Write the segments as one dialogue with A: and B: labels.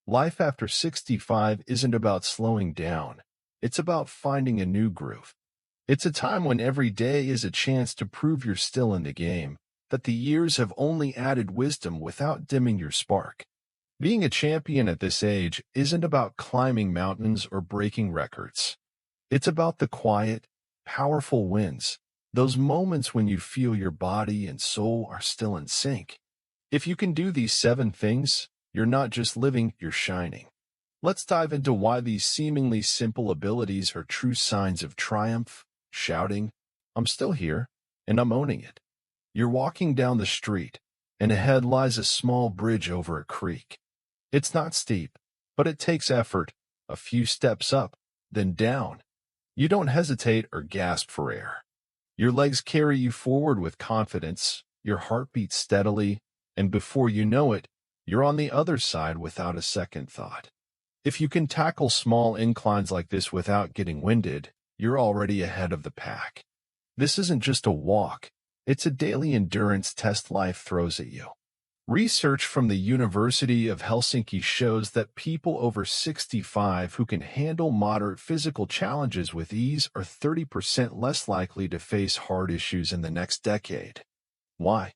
A: Life after 65 isn't about slowing down. It's about finding a new groove. It's a time when every day is a chance to prove you're still in the game, that the years have only added wisdom without dimming your spark. Being a champion at this age isn't about climbing mountains or breaking records. It's about the quiet, powerful wins, those moments when you feel your body and soul are still in sync. If you can do these 7 things, you're not just living, you're shining. Let's dive into why these seemingly simple abilities are true signs of triumph. Shouting, "I'm still here, and I'm owning it." You're walking down the street, and ahead lies a small bridge over a creek. It's not steep, but it takes effort, a few steps up, then down. You don't hesitate or gasp for air. Your legs carry you forward with confidence, your heart beats steadily, and before you know it, you're on the other side without a second thought. If you can tackle small inclines like this without getting winded, you're already ahead of the pack. This isn't just a walk, it's a daily endurance test life throws at you. Research from the University of Helsinki shows that people over 65 who can handle moderate physical challenges with ease are 30% less likely to face heart issues in the next decade. Why?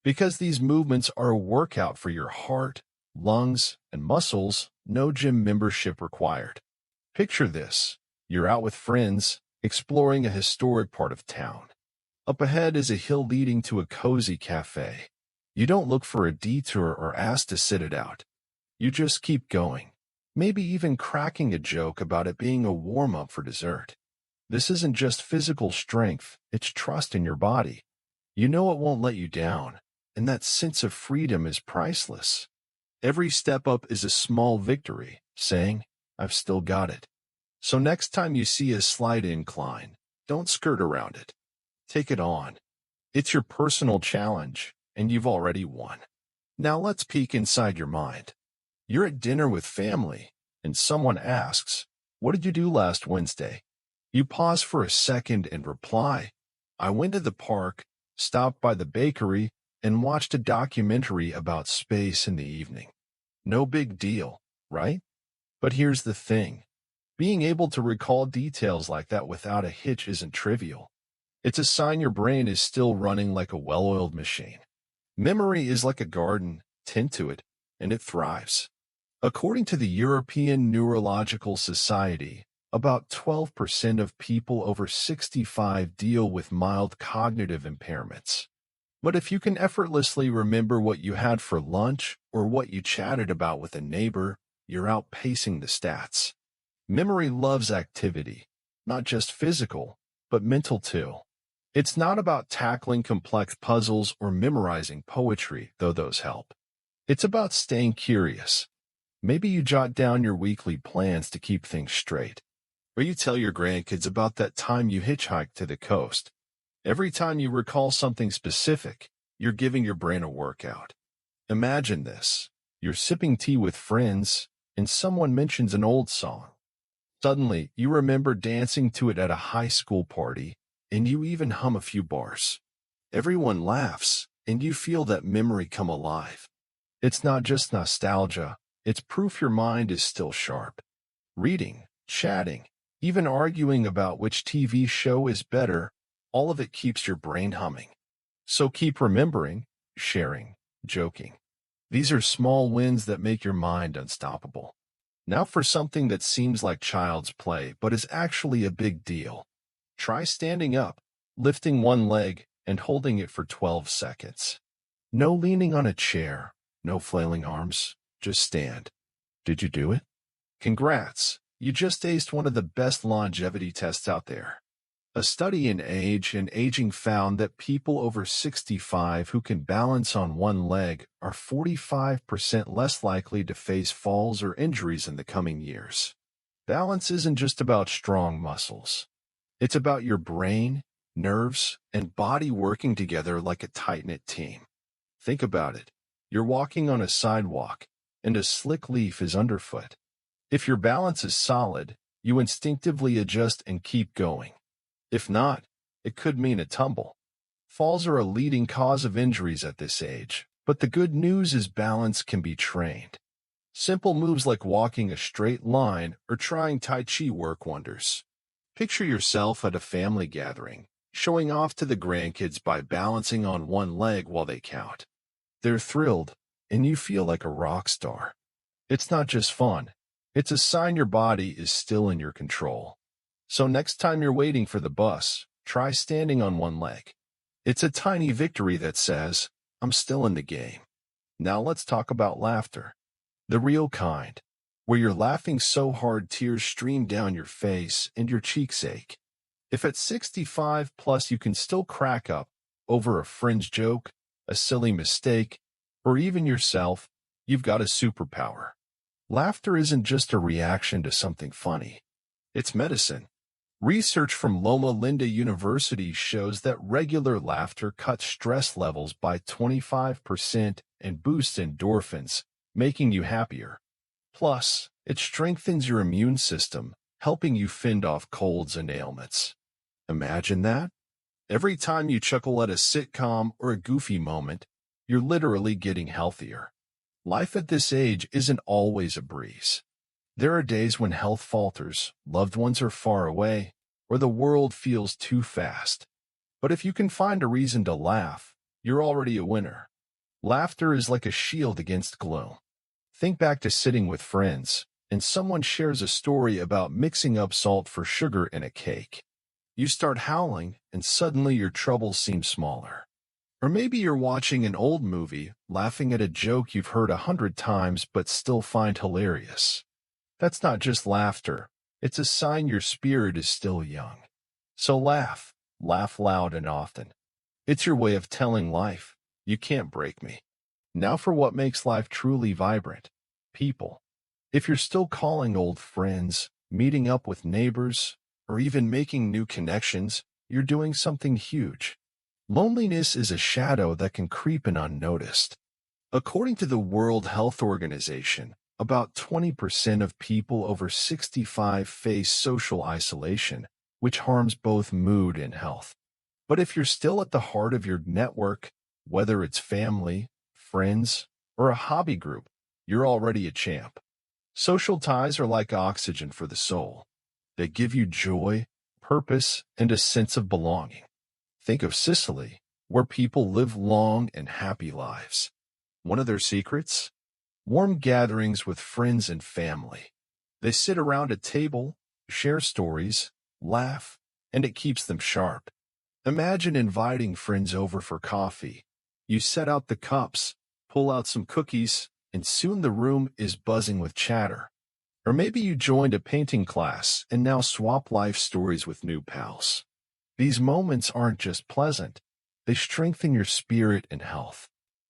A: Because these movements are a workout for your heart, lungs, and muscles, no gym membership required. Picture this. You're out with friends, exploring a historic part of town. Up ahead is a hill leading to a cozy cafe. You don't look for a detour or ask to sit it out. You just keep going, maybe even cracking a joke about it being a warm-up for dessert. This isn't just physical strength, it's trust in your body. You know it won't let you down, and that sense of freedom is priceless. Every step up is a small victory, saying, "I've still got it." So next time you see a slight incline, don't skirt around it. Take it on. It's your personal challenge, and you've already won. Now let's peek inside your mind. You're at dinner with family, and someone asks, "What did you do last Wednesday?" You pause for a second and reply, "I went to the park, stopped by the bakery, and watched a documentary about space in the evening." No big deal, right? But here's the thing. Being able to recall details like that without a hitch isn't trivial. It's a sign your brain is still running like a well-oiled machine. Memory is like a garden, tend to it, and it thrives. According to the European Neurological Society, about 12% of people over 65 deal with mild cognitive impairments. But if you can effortlessly remember what you had for lunch or what you chatted about with a neighbor, you're outpacing the stats. Memory loves activity, not just physical, but mental too. It's not about tackling complex puzzles or memorizing poetry, though those help. It's about staying curious. Maybe you jot down your weekly plans to keep things straight. Or you tell your grandkids about that time you hitchhiked to the coast. Every time you recall something specific, you're giving your brain a workout. Imagine this. You're sipping tea with friends, and someone mentions an old song. Suddenly, you remember dancing to it at a high school party, and you even hum a few bars. Everyone laughs, and you feel that memory come alive. It's not just nostalgia, it's proof your mind is still sharp. Reading, chatting, even arguing about which TV show is better, all of it keeps your brain humming. So keep remembering, sharing, joking. These are small wins that make your mind unstoppable. Now for something that seems like child's play but is actually a big deal. Try standing up, lifting one leg, and holding it for 12 seconds. No leaning on a chair, no flailing arms, just stand. Did you do it? Congrats, you just aced one of the best longevity tests out there. A study in Age and Aging found that people over 65 who can balance on one leg are 45% less likely to face falls or injuries in the coming years. Balance isn't just about strong muscles. It's about your brain, nerves, and body working together like a tight-knit team. Think about it. You're walking on a sidewalk, and a slick leaf is underfoot. If your balance is solid, you instinctively adjust and keep going. If not, it could mean a tumble. Falls are a leading cause of injuries at this age, but the good news is balance can be trained. Simple moves like walking a straight line or trying Tai Chi work wonders. Picture yourself at a family gathering, showing off to the grandkids by balancing on one leg while they count. They're thrilled, and you feel like a rock star. It's not just fun. It's a sign your body is still in your control. So next time you're waiting for the bus, try standing on one leg. It's a tiny victory that says, I'm still in the game. Now let's talk about laughter. The real kind, where you're laughing so hard tears stream down your face and your cheeks ache. If at 65 plus you can still crack up over a friend's joke, a silly mistake, or even yourself, you've got a superpower. Laughter isn't just a reaction to something funny. It's medicine. Research from Loma Linda University shows that regular laughter cuts stress levels by 25% and boosts endorphins, making you happier. Plus, it strengthens your immune system, helping you fend off colds and ailments. Imagine that. Every time you chuckle at a sitcom or a goofy moment, you're literally getting healthier. Life at this age isn't always a breeze. There are days when health falters, loved ones are far away, or the world feels too fast. But if you can find a reason to laugh, you're already a winner. Laughter is like a shield against gloom. Think back to sitting with friends, and someone shares a story about mixing up salt for sugar in a cake. You start howling, and suddenly your troubles seem smaller. Or maybe you're watching an old movie, laughing at a joke you've heard 100 times but still find hilarious. That's not just laughter. It's a sign your spirit is still young. So laugh. Laugh loud and often. It's your way of telling life, you can't break me. Now for what makes life truly vibrant. People. If you're still calling old friends, meeting up with neighbors, or even making new connections, you're doing something huge. Loneliness is a shadow that can creep in unnoticed. According to the World Health Organization, about 20% of people over 65 face social isolation, which harms both mood and health. But if you're still at the heart of your network, whether it's family, friends, or a hobby group, you're already a champ. Social ties are like oxygen for the soul. They give you joy, purpose, and a sense of belonging. Think of Sicily, where people live long and happy lives. One of their secrets? Warm gatherings with friends and family. They sit around a table, share stories, laugh, and it keeps them sharp. Imagine inviting friends over for coffee. You set out the cups, pull out some cookies, and soon the room is buzzing with chatter. Or maybe you joined a painting class and now swap life stories with new pals. These moments aren't just pleasant. They strengthen your spirit and health.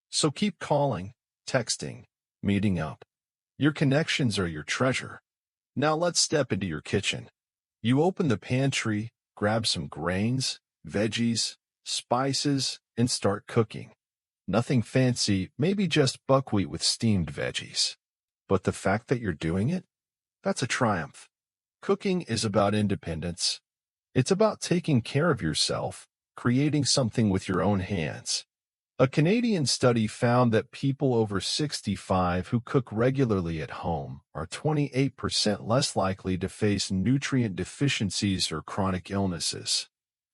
A: So keep calling, texting, meeting up. Your connections are your treasure. Now let's step into your kitchen. You open the pantry, grab some grains, veggies, spices, and start cooking. Nothing fancy, maybe just buckwheat with steamed veggies. But the fact that you're doing it? That's a triumph. Cooking is about independence. It's about taking care of yourself, creating something with your own hands. A Canadian study found that people over 65 who cook regularly at home are 28% less likely to face nutrient deficiencies or chronic illnesses.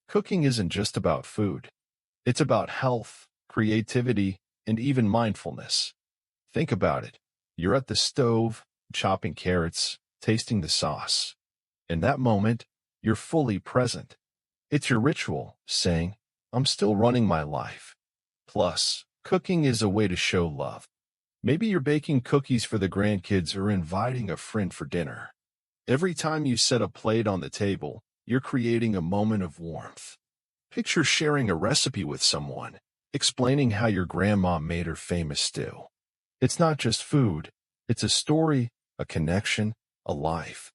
A: Cooking isn't just about food. It's about health, creativity, and even mindfulness. Think about it. You're at the stove, chopping carrots, tasting the sauce. In that moment, you're fully present. It's your ritual, saying, I'm still running my life. Plus, cooking is a way to show love. Maybe you're baking cookies for the grandkids or inviting a friend for dinner. Every time you set a plate on the table, you're creating a moment of warmth. Picture sharing a recipe with someone, explaining how your grandma made her famous stew. It's not just food, it's a story, a connection, a life.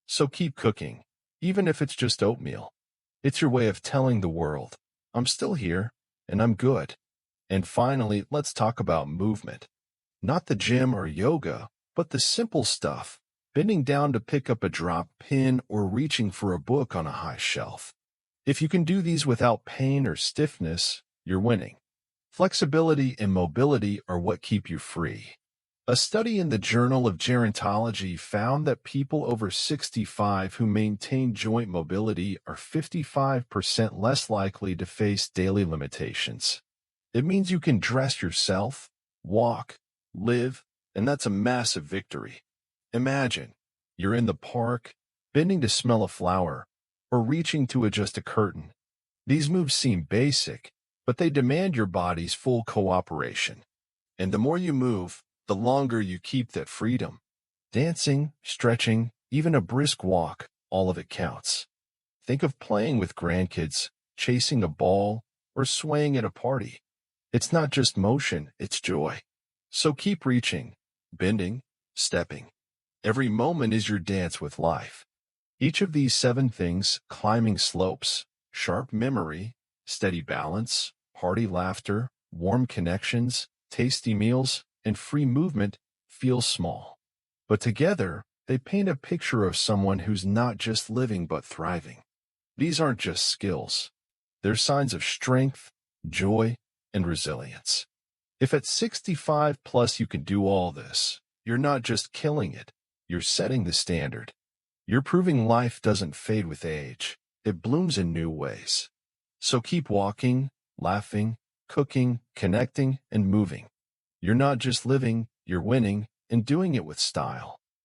A: So keep cooking, even if it's just oatmeal. It's your way of telling the world, I'm still here, and I'm good. And finally, let's talk about movement. Not the gym or yoga, but the simple stuff, bending down to pick up a drop pin or reaching for a book on a high shelf. If you can do these without pain or stiffness, you're winning. Flexibility and mobility are what keep you free. A study in the Journal of Gerontology found that people over 65 who maintain joint mobility are 55% less likely to face daily limitations. It means you can dress yourself, walk, live, and that's a massive victory. Imagine, you're in the park, bending to smell a flower, or reaching to adjust a curtain. These moves seem basic, but they demand your body's full cooperation. And the more you move, the longer you keep that freedom. Dancing, stretching, even a brisk walk, all of it counts. Think of playing with grandkids, chasing a ball, or swaying at a party. It's not just motion, it's joy. So keep reaching, bending, stepping. Every moment is your dance with life. Each of these 7 things, climbing slopes, sharp memory, steady balance, hearty laughter, warm connections, tasty meals, and free movement, feels small. But together, they paint a picture of someone who's not just living but thriving. These aren't just skills. They're signs of strength, joy, and resilience. If at 65 plus you can do all this, you're not just killing it, you're setting the standard. You're proving life doesn't fade with age. It blooms in new ways. So keep walking, laughing, cooking, connecting, and moving. You're not just living, you're winning, and doing it with style.